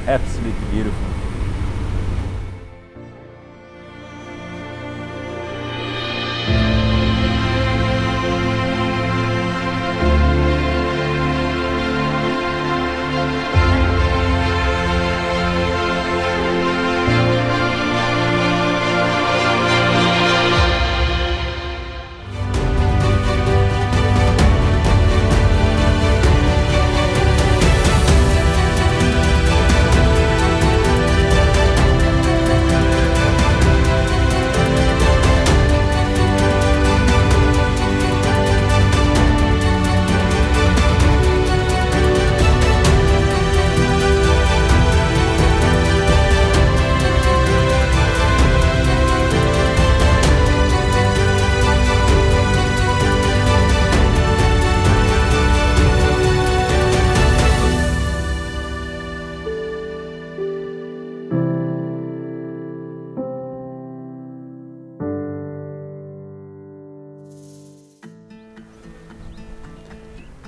absolutely beautiful.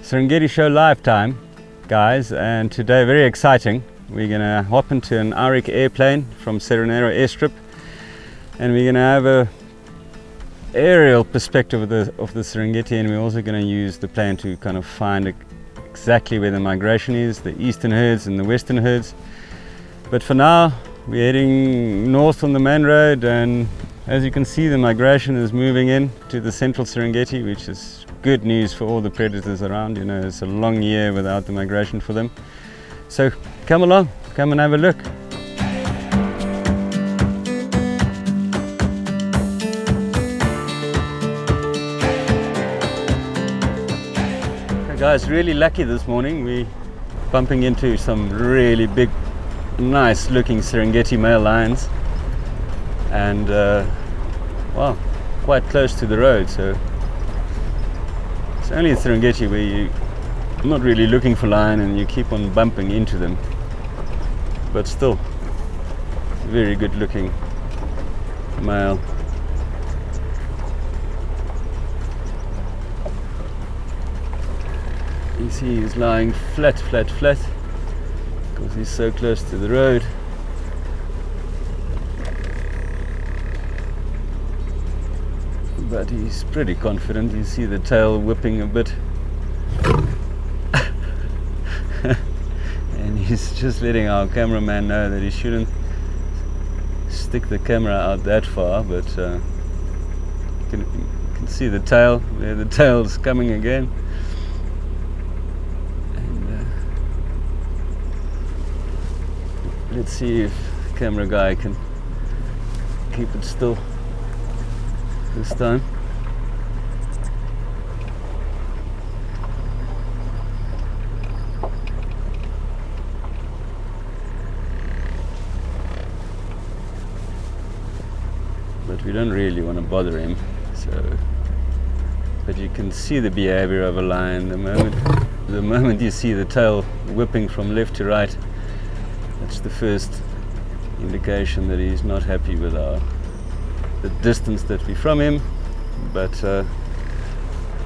Serengeti show lifetime, guys, and today very exciting. We're gonna hop into an Auric airplane from Serenero airstrip, and we're gonna have a aerial perspective of the Serengeti, and we're also gonna use the plane to kind of find exactly where the migration is, the eastern herds and the western herds. But for now, we're heading north on the main road, and as you can see, the migration is moving in to the central Serengeti, which is good news for all the predators around. You know, it's a long year without the migration for them. So come along, come and have a look. Okay, guys, really lucky this morning. We're bumping into some really big, nice looking Serengeti male lions, and well, quite close to the road. So it's only in Serengeti where you're not really looking for lion and you keep on bumping into them, but still very good looking male. You see he's lying flat because he's so close to the road. But he's pretty confident. You see the tail whipping a bit. And he's just letting our cameraman know that he shouldn't stick the camera out that far, but you can see the tail. There, the tail's coming again. And let's see if the camera guy can keep it still this time. But we don't really want to bother him, so but you can see the behavior of a lion. The moment you see the tail whipping from left to right, that's the first indication that he's not happy with the distance that we're from him, but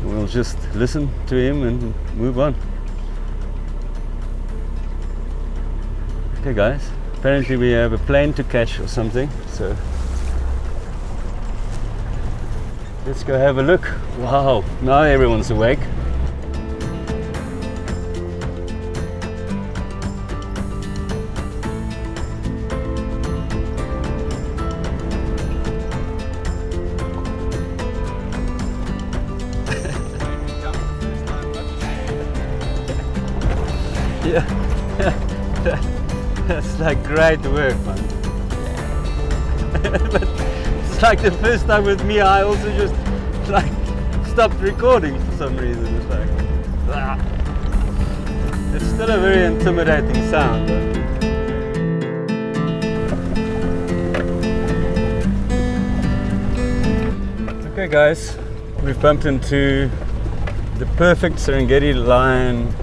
we'll just listen to him and move on. Okay guys, apparently we have a plane to catch or something, so let's go have a look. Wow, now everyone's awake. Yeah, that's like great work, man. But it's like the first time with me, I also just like stopped recording for some reason. It's like, it's still a very intimidating sound. Okay guys, we've bumped into the perfect Serengeti lion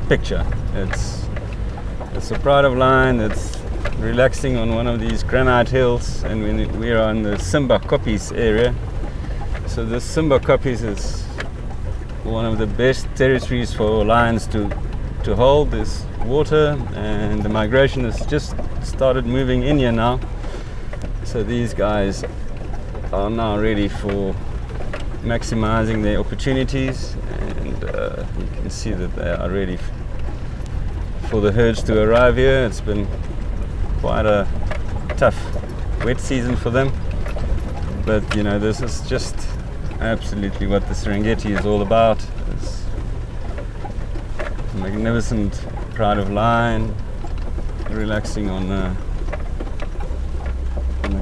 picture. It's a pride of lion that's relaxing on one of these granite hills, and we are on the Simba Koppies area. So the Simba Koppies is one of the best territories for lions to hold. There's water, and the migration has just started moving in here now. So these guys are now ready for maximizing their opportunities, and you can see that they are ready for the herds to arrive here. It's been quite a tough wet season for them, but you know, this is just absolutely what the Serengeti is all about. It's a magnificent pride of lion relaxing on the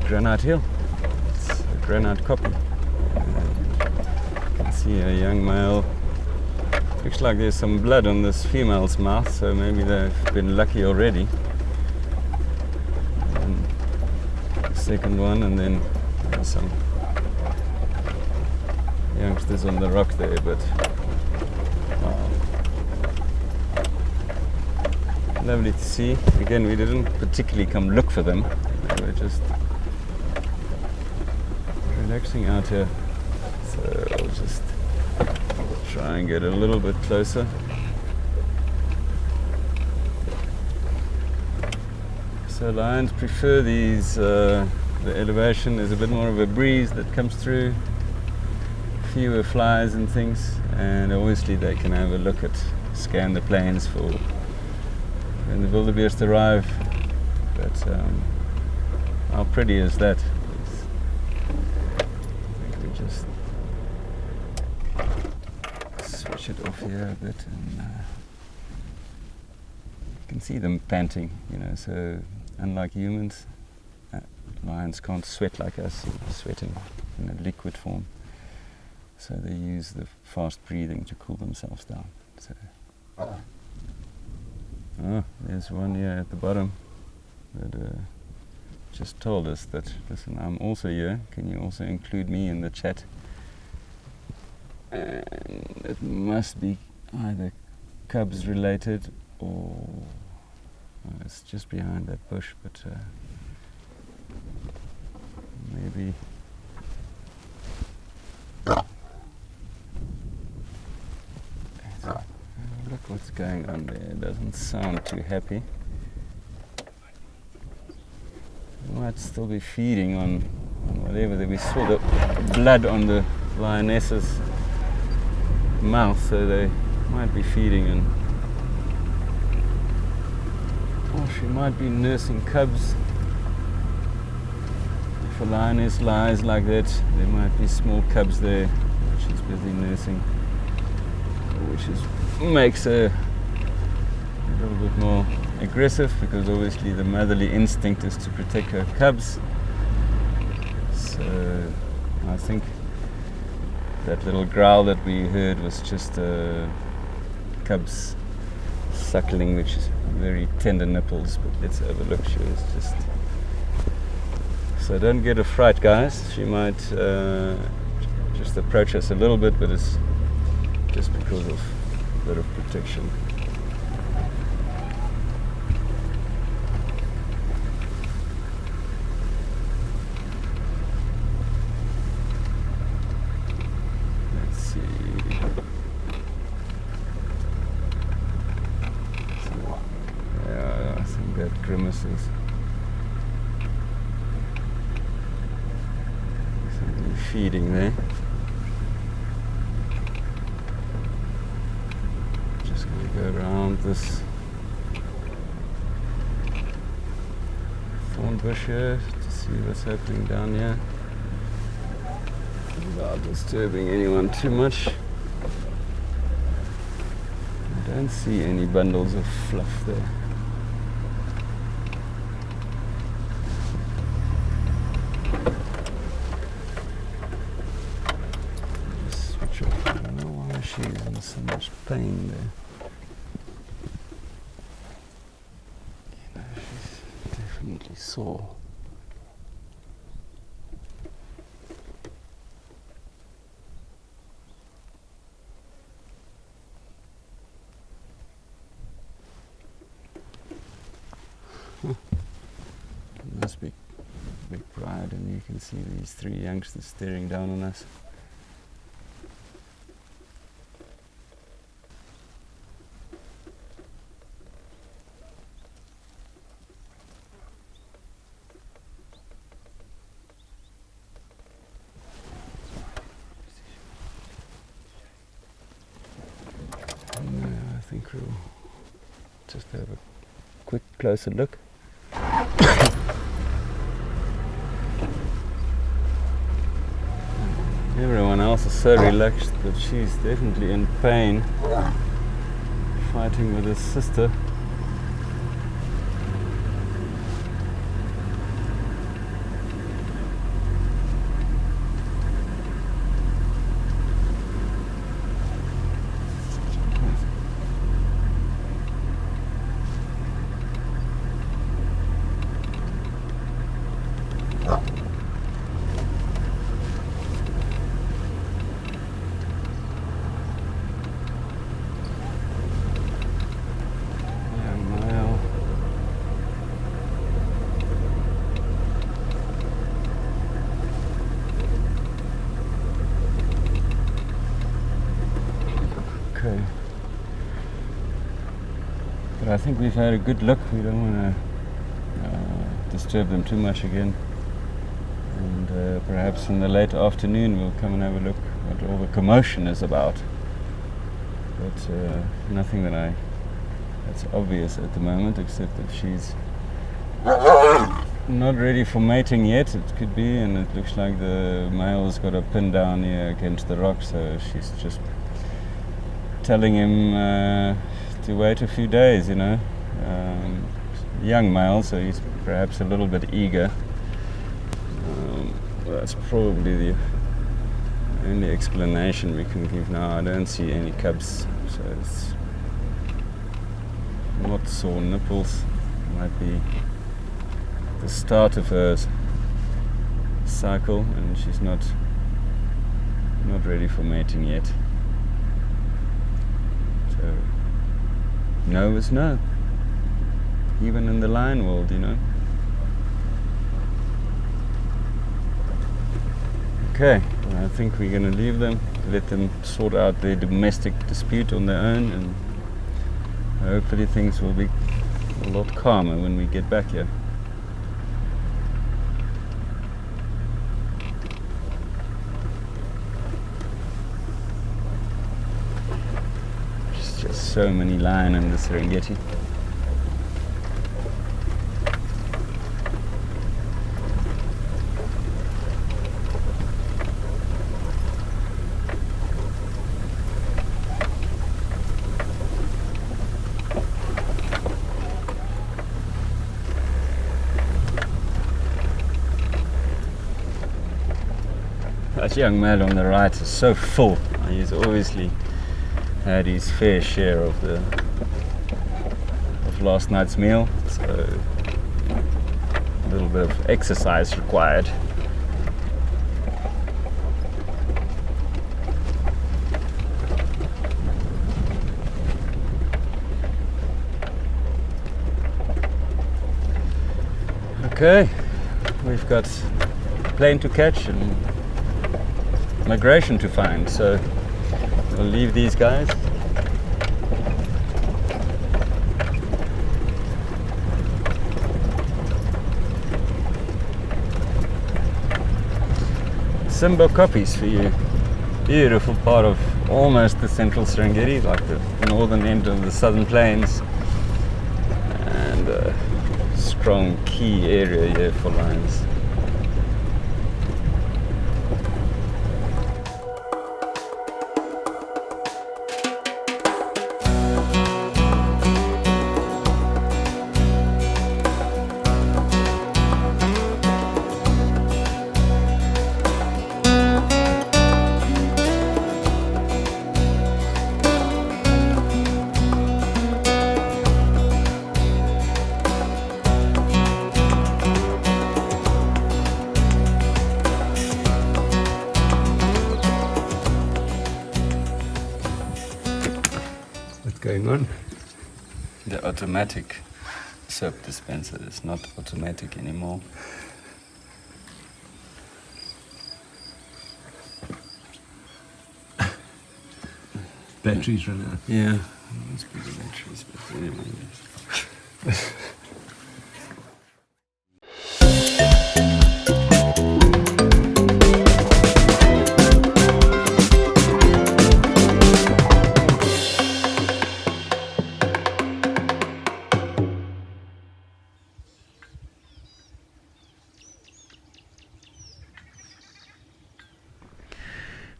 granite hill. It's a granite copy. You can see a young male. Looks like there's some blood on this female's mouth, so maybe they've been lucky already. And the second one, and then there's some youngsters on the rock there, but wow. Lovely to see. Again, we didn't particularly come look for them. They were just relaxing out here. So I'll just try and get a little bit closer. So lions prefer these, the elevation. There's a bit more of a breeze that comes through, fewer flies and things, and obviously they can have a look at, scan the plains for when the wildebeest arrive. But how pretty is that? I think we just switch it off here a bit, and you can see them panting, you know, so unlike humans, lions can't sweat like us, sweating in a liquid form. So they use the fast breathing to cool themselves down. So, oh, there's one here at the bottom that just told us that, listen, I'm also here, can you also include me in the chat? And it must be either cubs related or it's just behind that bush, but maybe. Look what's going on there. It doesn't sound too happy. It might still be feeding on whatever. We saw the blood on the lioness's mouth, so they might be feeding, and or she might be nursing cubs. If a lioness lies like that, there might be small cubs there which she's busy nursing, which makes her a little bit more aggressive, because obviously the motherly instinct is to protect her cubs. So I think that little growl that we heard was just cubs suckling, which is very tender nipples, but let's overlook. She was just, so don't get a fright, guys. She might just approach us a little bit, but it's just because of a bit of protection. Let's see. So, yeah, I think that grimaces. Something feeding there. Go around this thorn bush here to see what's happening down here without disturbing anyone too much. I don't see any bundles of fluff there. Just switch off. I don't know why she's in so much pain there. Definitely sore. Must be a big pride, and you can see these three youngsters staring down on us. think we'll just have a quick closer look. Everyone else is so relaxed, but she's definitely in pain, fighting with his sister. Okay. But I think we've had a good look. We don't want to disturb them too much again. And perhaps in the late afternoon we'll come and have a look what all the commotion is about. But nothing that's obvious at the moment, except that she's not ready for mating yet. It could be, and it looks like the male's got a pin down here against the rock, so she's just telling him to wait a few days, young male, so he's perhaps a little bit eager. That's probably the only explanation we can give now. I don't see any cubs, so it's not sore nipples. Might be the start of her cycle, and she's not ready for mating yet. So no is no, even in the lion world, Okay, I think we're going to leave them, let them sort out their domestic dispute on their own, and hopefully things will be a lot calmer when we get back here. There's just so many lion in the Serengeti. That young male on the right is so full. He's obviously had his fair share of last night's meal, so a little bit of exercise required. Okay, we've got a plane to catch and migration to find, so we'll leave these guys. Simba copies for you. Beautiful part of almost the central Serengeti, like the northern end of the southern plains, and a strong key area here for lions. Going on? The automatic soap dispenser is not automatic anymore. Batteries run out. Yeah, must be the batteries, but anyway.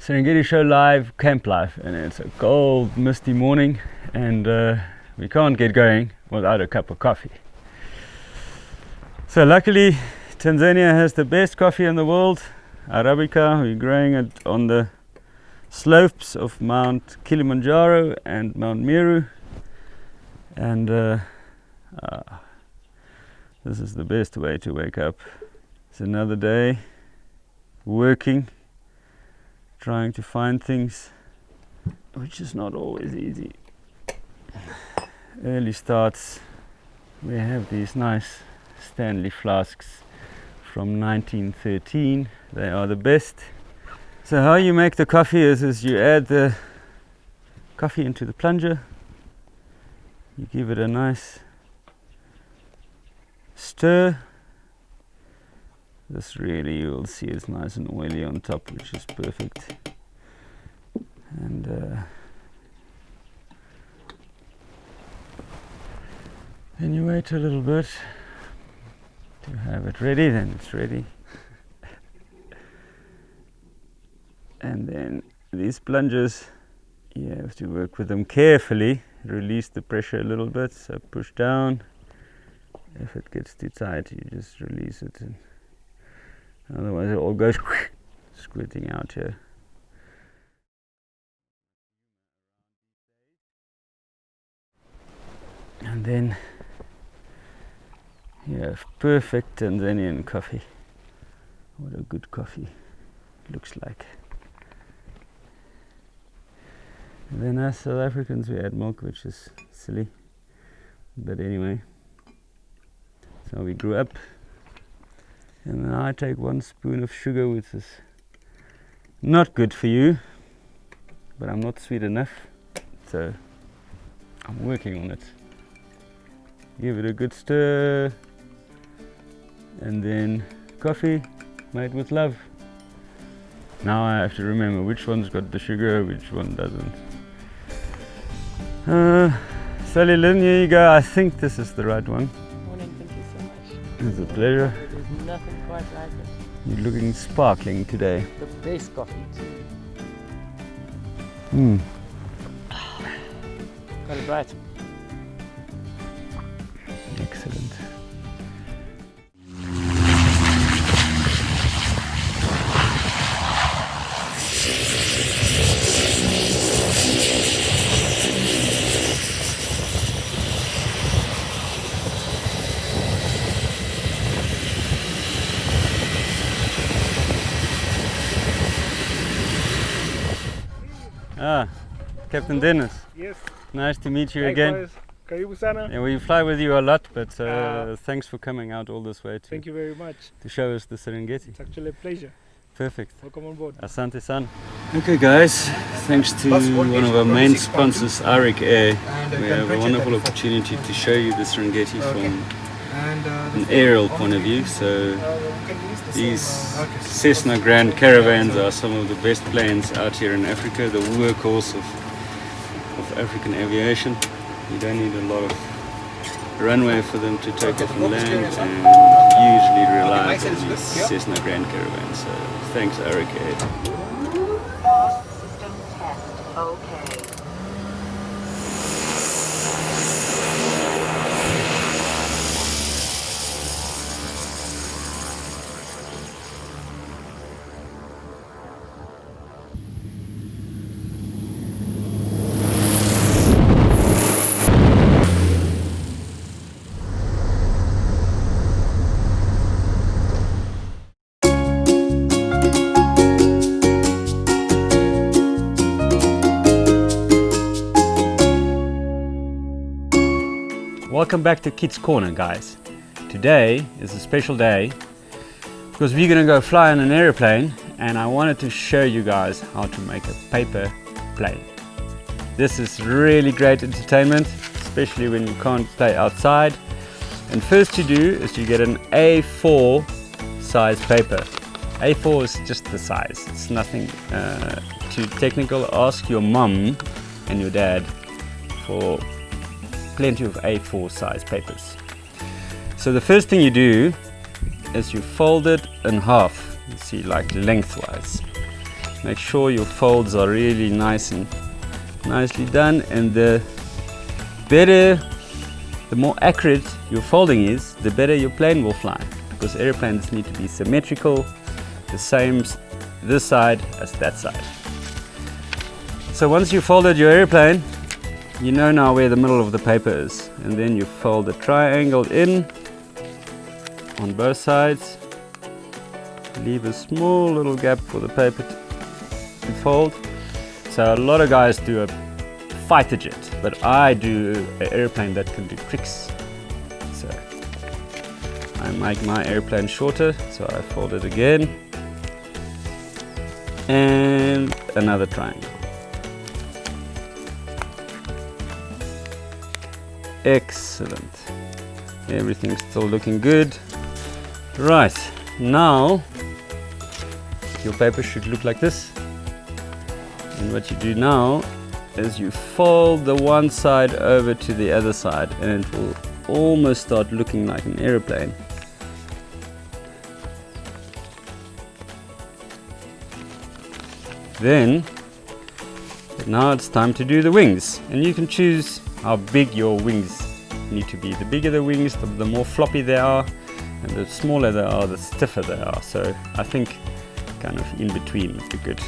Serengeti Show Live Camp Life, and it's a cold, misty morning, and we can't get going without a cup of coffee. So luckily Tanzania has the best coffee in the world, Arabica. We're growing it on the slopes of Mount Kilimanjaro and Mount Meru, and this is the best way to wake up. It's another day working, trying to find things, which is not always easy. Early starts. We have these nice Stanley flasks from 1913. They are the best. So how you make the coffee is you add the coffee into the plunger, you give it a nice stir. This really, you will see, is nice and oily on top, which is perfect. And then you wait a little bit to have it ready, then it's ready. And then these plungers, you have to work with them carefully, release the pressure a little bit, so push down. If it gets too tight, you just release it, and otherwise it all goes squirting out here. And then you have perfect Tanzanian coffee. What a good coffee looks like. And then us South Africans, we add milk, which is silly, but anyway, so we grew up. And then I take 1 spoon of sugar, which is not good for you, but I'm not sweet enough, so I'm working on it. Give it a good stir, and then coffee made with love. Now I have to remember which one's got the sugar, which one doesn't. Sally Lynn, here you go. I think this is the right one. Morning, thank you so much. It's a pleasure. There's nothing quite like it. You're looking sparkling today. The best coffee too. Got it right. Excellent. Captain Dennis. Yes. Nice to meet you Likewise. again. Karibu sana. Yeah, we fly with you a lot, but thanks for coming out all this way Thank you very much. to show us the Serengeti. It's actually a pleasure. Perfect. Welcome on board. Asante san. Okay guys, thanks to one of our main sponsors, Arik Air, we have a wonderful opportunity to show you the Serengeti from an aerial point of view. So these Cessna Grand Caravans are some of the best planes out here in Africa, the workhorse of African aviation. You don't need a lot of runway for them to take it from land, and usually rely on these Cessna Grand Caravans. So thanks Arik Air. System test. Okay. Welcome back to Kids Corner, guys. Today is a special day because we're gonna go fly in an airplane, and I wanted to show you guys how to make a paper plane. This is really great entertainment, especially when you can't play outside. And first you do is you get an A4 size paper. A4 is just the size, it's nothing too technical. Ask your mum and your dad for plenty of A4 size papers. So the first thing you do is you fold it in half, you see, like lengthwise. Make sure your folds are really nice and nicely done, and the more accurate your folding is, the better your plane will fly, because airplanes need to be symmetrical, the same this side as that side. So once you folded your airplane, you know now where the middle of the paper is, and then you fold a triangle in on both sides, leave a small little gap for the paper to fold. So a lot of guys do a fighter jet, but I do an airplane that can do tricks. So I make my airplane shorter, so I fold it again, and another triangle. Excellent. Everything's still looking good. Right, now your paper should look like this. And what you do now is you fold the one side over to the other side, and it will almost start looking like an airplane. Then, now it's time to do the wings, and you can choose how big your wings need to be. The bigger the wings, the more floppy they are, and the smaller they are, the stiffer they are. So I think kind of in between would be good.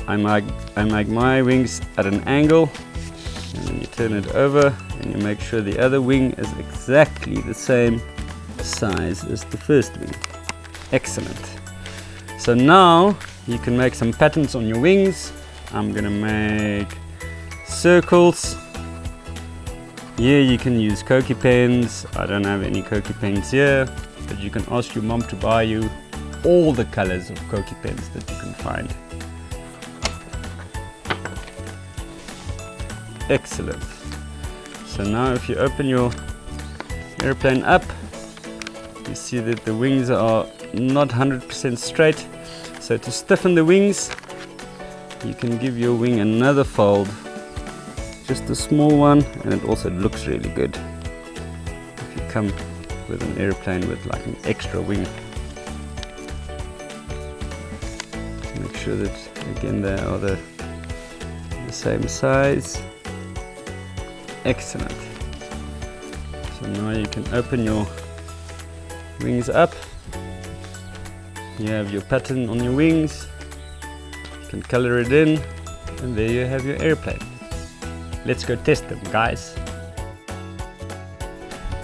I make my wings at an angle, and then you turn it over and you make sure the other wing is exactly the same size as the first wing. Excellent. So now you can make some patterns on your wings. I'm gonna make circles. Here you can use Koki pens. I don't have any Koki pens here, but you can ask your mom to buy you all the colors of Koki pens that you can find. Excellent. So now if you open your airplane up, you see that the wings are not 100% straight. So to stiffen the wings, you can give your wing another fold, just a small one, and it also looks really good if you come with an airplane with like an extra wing. Make sure that again they are the same size. Excellent. So now you can open your wings up. You have your pattern on your wings. You can color it in, and there you have your airplane. Let's go test them, guys.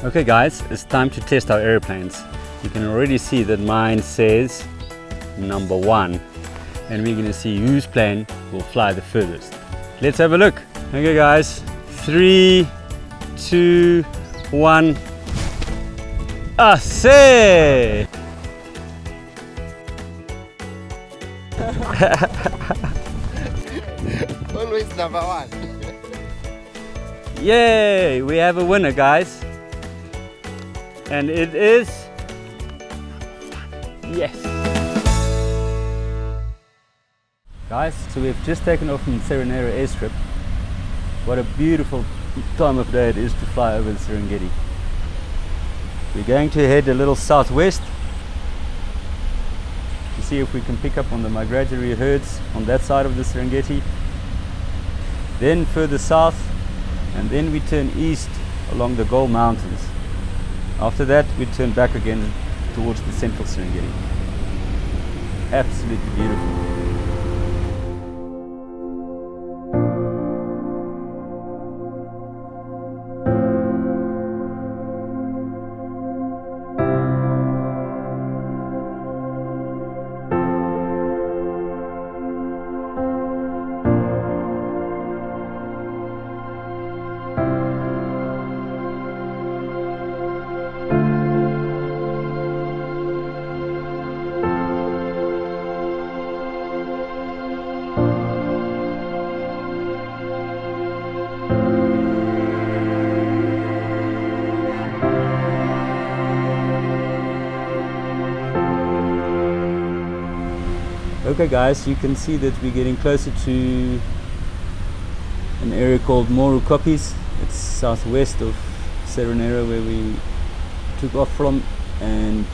Okay guys, it's time to test our airplanes. You can already see that mine says number 1, and we're gonna see whose plane will fly the furthest. Let's have a look. Okay guys, 3, 2, 1. Say! Always number 1. Yay! We have a winner, guys. And it is... yes! Guys, so we've just taken off from Serengeti airstrip. What a beautiful time of day it is to fly over the Serengeti. We're going to head a little southwest to see if we can pick up on the migratory herds on that side of the Serengeti. Then further south, and then we turn east along the Gold Mountains. After that we turn back again towards the central Serengeti. Absolutely beautiful. Okay guys, you can see that we're getting closer to an area called Ngorongoro. It's southwest of Serengeti where we took off from, and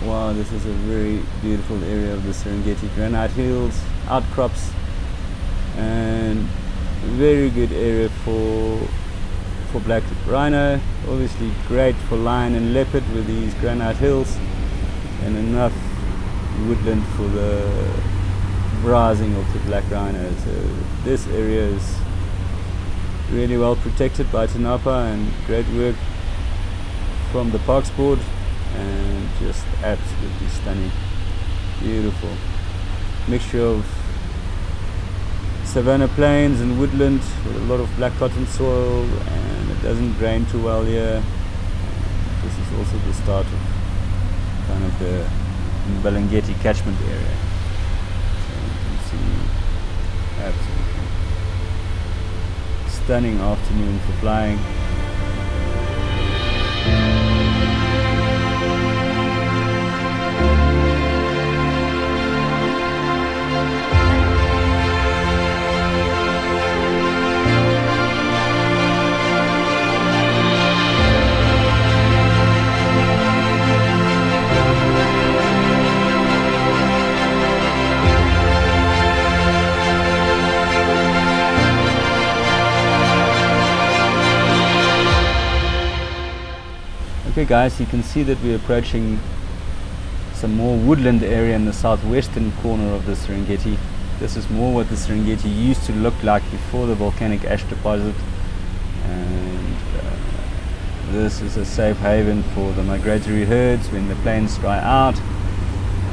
Wow, this is a very beautiful area of the Serengeti. Granite hills, outcrops, and very good area for black rhino. Obviously great for lion and leopard with these granite hills, and enough woodland for the browsing of the black rhino. So this area is really well protected by Tinapa, and great work from the Parks Board, and just absolutely stunning. Beautiful mixture of savanna plains and woodland with a lot of black cotton soil, and it doesn't drain too well here. This is also the start of kind of the Serengeti catchment area. So you can see absolutely stunning afternoon for flying. Okay guys, you can see that we're approaching some more woodland area in the southwestern corner of the Serengeti. This is more what the Serengeti used to look like before the volcanic ash deposit, and this is a safe haven for the migratory herds when the plains dry out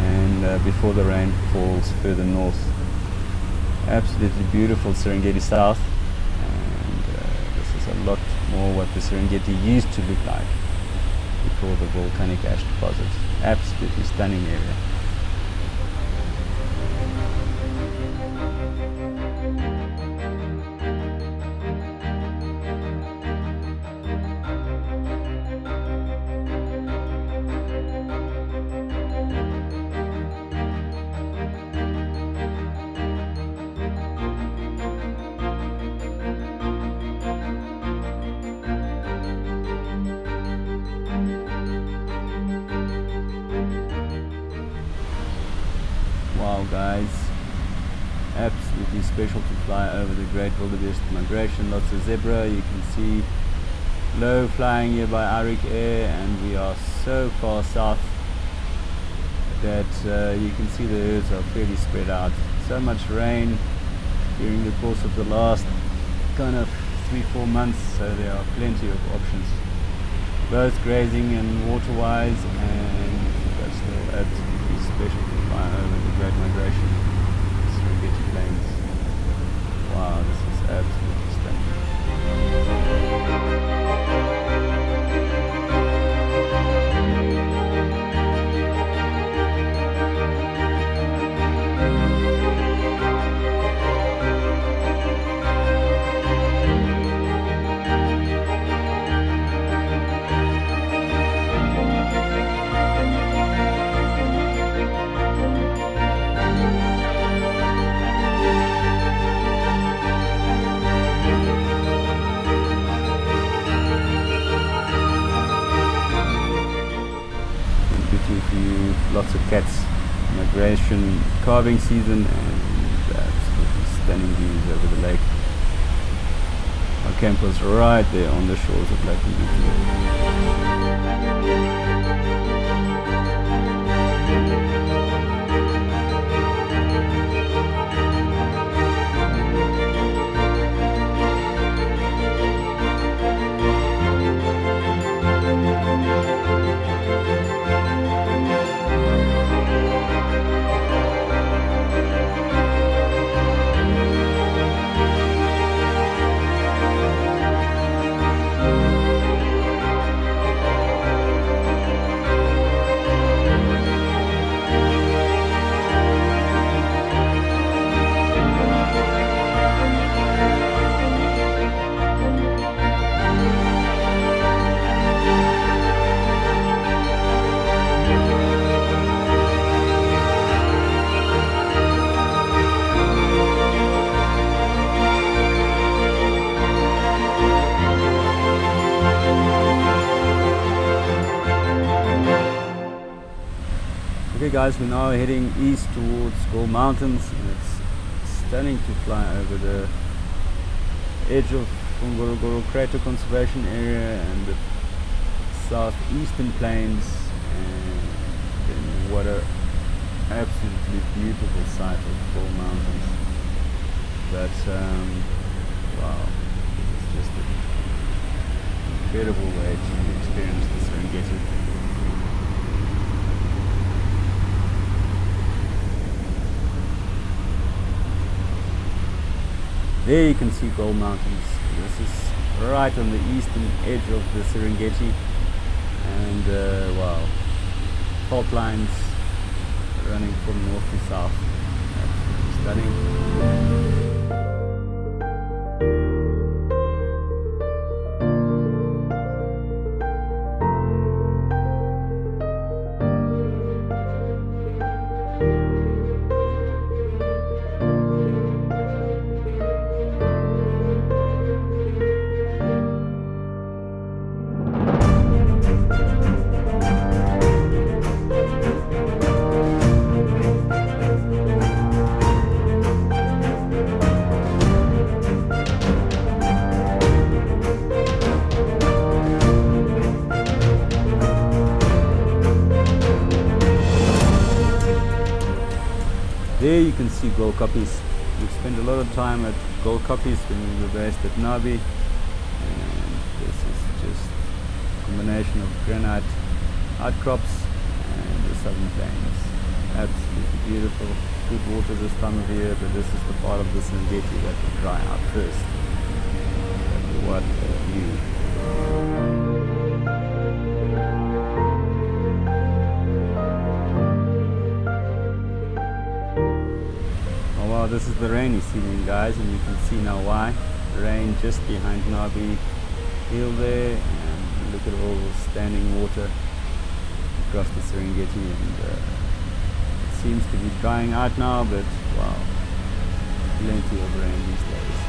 and before the rain falls further north. Absolutely beautiful Serengeti South, and this is a lot more what the Serengeti used to look like before the volcanic ash deposit. Absolutely stunning area. Wow guys, absolutely special to fly over the Great Wildebeest Migration. Lots of zebra, you can see low flying here by Arik Air, and we are so far south that you can see the herds are fairly spread out. So much rain during the course of the last kind of 3-4 months, so there are plenty of options, both grazing and water wise, and that's still absolutely special to fly over the Great Migration, Serengeti Plains. Wow, this is absolutely stunning. Lots of cats, migration, calving season, and absolutely stunning views over the lake. Our camp was right there on the shores of Lake Mbiti. guys, we're now heading east towards Gold Mountains, and it's stunning to fly over the edge of Ngorongoro Crater Conservation Area and the southeastern plains, and then what a absolutely beautiful sight of Gold Mountains. But wow, it's just an incredible way to experience the Serengeti. There you can see Gold Mountains. This is right on the eastern edge of the Serengeti, and wow, fault lines running from north to south. Absolutely stunning. There you can see gold copies. We spent a lot of time at gold copies when we were based at Nabi, and this is just a combination of granite outcrops and the southern plains. Absolutely beautiful. Good water this time of year, but this is the part of the Serengeti that will dry out first. But what a view. Wow, this is the rainy season, guys, and you can see now why. Rain just behind Nabi Hill there, and look at all the standing water across the Serengeti, and it seems to be drying out now, but wow, plenty of rain these days.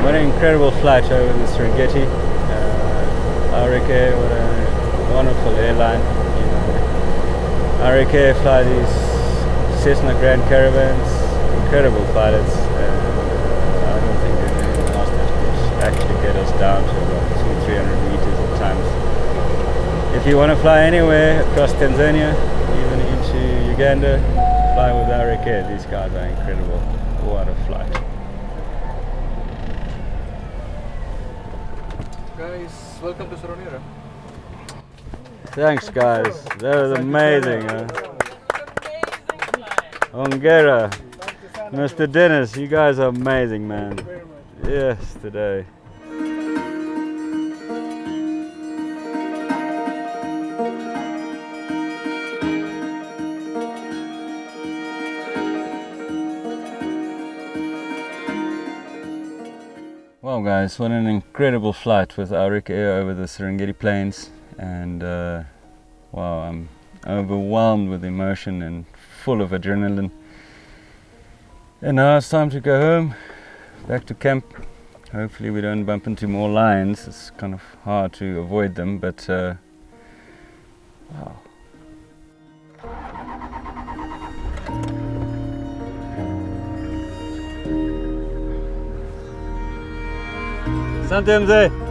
What an incredible flight over the Serengeti. Auric Air, what a wonderful airline. You know, Auric Air fly these Cessna Grand Caravans, incredible pilots, and I don't think there's anyone else that could actually get us down to about 200-300 meters at times. If you want to fly anywhere across Tanzania, even into Uganda, fly with Auric Air. These guys are incredible. What a flight. Guys, welcome to Serengeti. Thanks, guys. That was amazing. Ongera, Mr. Dennis, you guys are amazing, man. Yes, today. Well, guys, what an incredible flight with Auric Air over the Serengeti Plains, and wow, I'm overwhelmed with emotion and full of adrenaline. And now it's time to go home, back to camp. Hopefully we don't bump into more lions. It's kind of hard to avoid them, but wow. Asante mzee.